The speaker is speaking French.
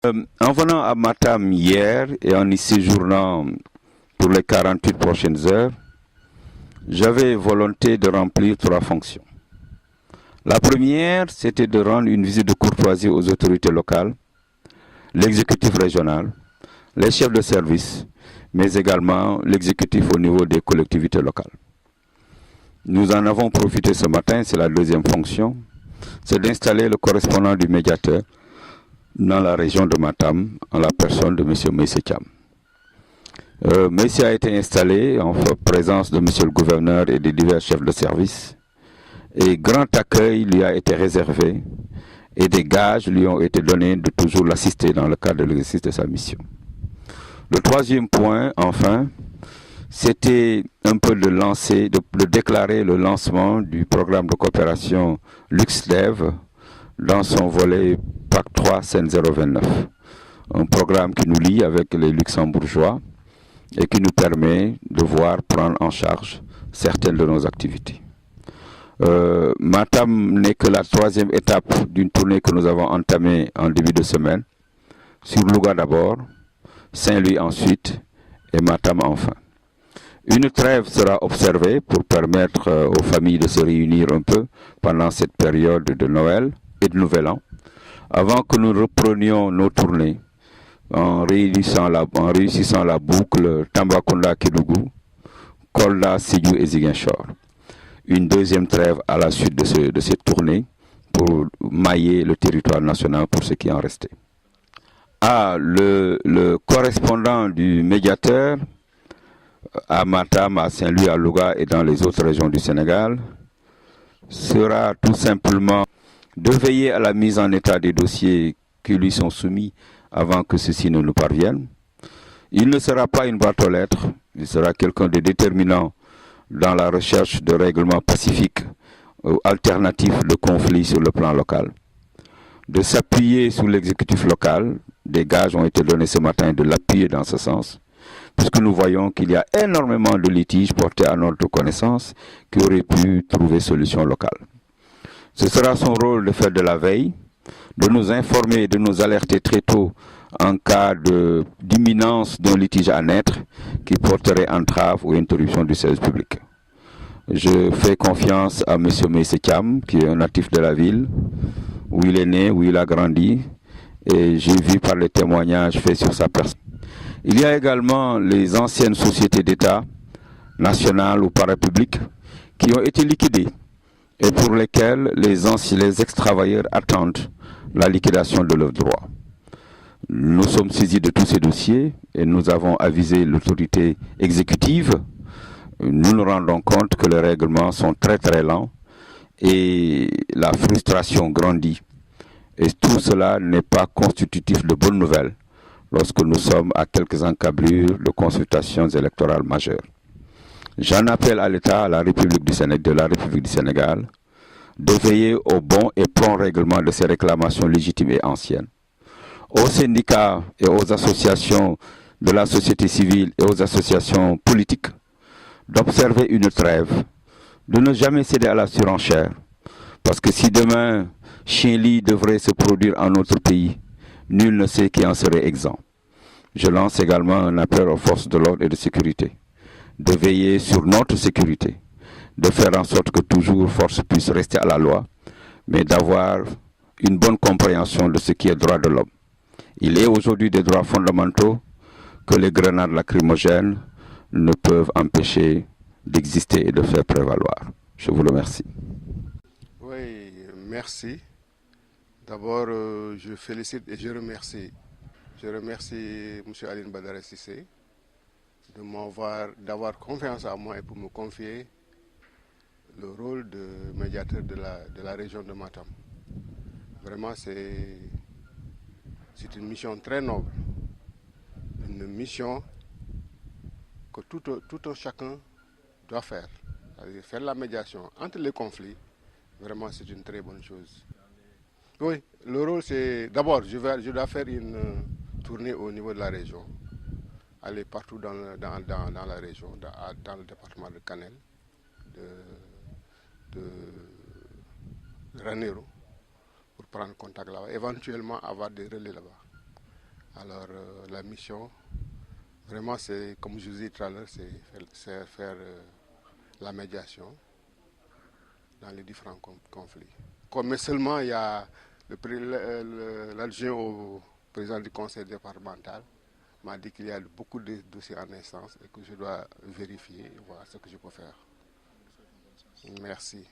En venant à Matam hier et en y séjournant pour les 48 prochaines heures, j'avais volonté de remplir 3 fonctions. La première, c'était de rendre une visite de courtoisie aux autorités locales, l'exécutif régional, les chefs de service, mais également l'exécutif au niveau des collectivités locales. Nous en avons profité ce matin, c'est la deuxième fonction, c'est d'installer le correspondant du médiateur dans la région de Matam, en la personne de M. Meïssa Thiam. Messi a été installé en présence de M. le gouverneur et des divers chefs de service. Et grand accueil lui a été réservé et des gages lui ont été donnés de toujours l'assister dans le cadre de l'exercice de sa mission. Le troisième point, enfin, c'était un peu de déclarer le lancement du programme de coopération LuxDev dans son volet PAC 3 Seine 029. Un programme qui nous lie avec les luxembourgeois et qui nous permet de prendre en charge certaines de nos activités. Matam n'est que la troisième étape d'une tournée que nous avons entamée en début de semaine, sur Louga d'abord, Saint-Louis ensuite et Matam enfin. Une trêve sera observée pour permettre aux familles de se réunir un peu pendant cette période de Noël et de Nouvel An, avant que nous reprenions nos tournées en réussissant la boucle Tambacounda-Kédougou, Kolda-Sédhiou et Ziguinchor. Une deuxième trêve à la suite de cette tournée pour mailler le territoire national pour ce qui en restait. Le correspondant du médiateur à Matam, à Saint-Louis, à Louga et dans les autres régions du Sénégal sera tout simplement de veiller à la mise en état des dossiers qui lui sont soumis avant que ceci ne nous parvienne. Il ne sera pas une boîte aux lettres, il sera quelqu'un de déterminant dans la recherche de règlements pacifiques ou alternatifs de conflits sur le plan local. De s'appuyer sur l'exécutif local, des gages ont été donnés ce matin de l'appuyer dans ce sens, puisque nous voyons qu'il y a énormément de litiges portés à notre connaissance qui auraient pu trouver solution locale. Ce sera son rôle de faire de la veille, de nous informer, de nous alerter très tôt en cas d'imminence d'un litige à naître qui porterait entrave ou interruption du service public. Je fais confiance à M. Meïssa Thiam, qui est un natif de la ville, où il est né, où il a grandi, et j'ai vu par les témoignages faits sur sa personne. Il y a également les anciennes sociétés d'État, nationales ou parapubliques, qui ont été liquidées et pour lesquelles les ex-travailleurs attendent la liquidation de leurs droits. Nous sommes saisis de tous ces dossiers et nous avons avisé l'autorité exécutive. Nous nous rendons compte que les règlements sont très très lents et la frustration grandit. Et tout cela n'est pas constitutif de bonnes nouvelles lorsque nous sommes à quelques encablures de consultations électorales majeures. J'en appelle à l'État de la République du Sénégal de veiller au bon et prompt règlement de ces réclamations légitimes et anciennes. Aux syndicats et aux associations de la société civile et aux associations politiques d'observer une trêve, de ne jamais céder à la surenchère, parce que si demain Chien-Lit devrait se produire en notre pays, nul ne sait qui en serait exempt. Je lance également un appel aux forces de l'ordre et de sécurité de veiller sur notre sécurité, de faire en sorte que toujours force puisse rester à la loi, mais d'avoir une bonne compréhension de ce qui est droit de l'homme. Il est aujourd'hui des droits fondamentaux que les grenades lacrymogènes ne peuvent empêcher d'exister et de faire prévaloir. Je vous remercie. Oui, merci. D'abord, je félicite et je remercie. Je remercie M. Aline Badara Sissé d'avoir confiance en moi et pour me confier le rôle de médiateur de la région de Matam. Vraiment, c'est une mission très noble, une mission que tout un chacun doit faire. C'est-à-dire faire la médiation entre les conflits, vraiment c'est une très bonne chose. Oui, le rôle c'est, d'abord je dois faire une tournée au niveau de la région, aller partout dans la région, dans le département de Kanel, de Ranero, pour prendre contact là-bas, éventuellement avoir des relais là-bas. Alors la mission, vraiment, c'est, comme je vous ai dit tout à l'heure, c'est faire la médiation dans les différents conflits. Mais seulement, il y a l'adjoint au président du conseil départemental m'a dit qu'il y a beaucoup de dossiers en instance et que je dois vérifier et voir ce que je peux faire. Merci.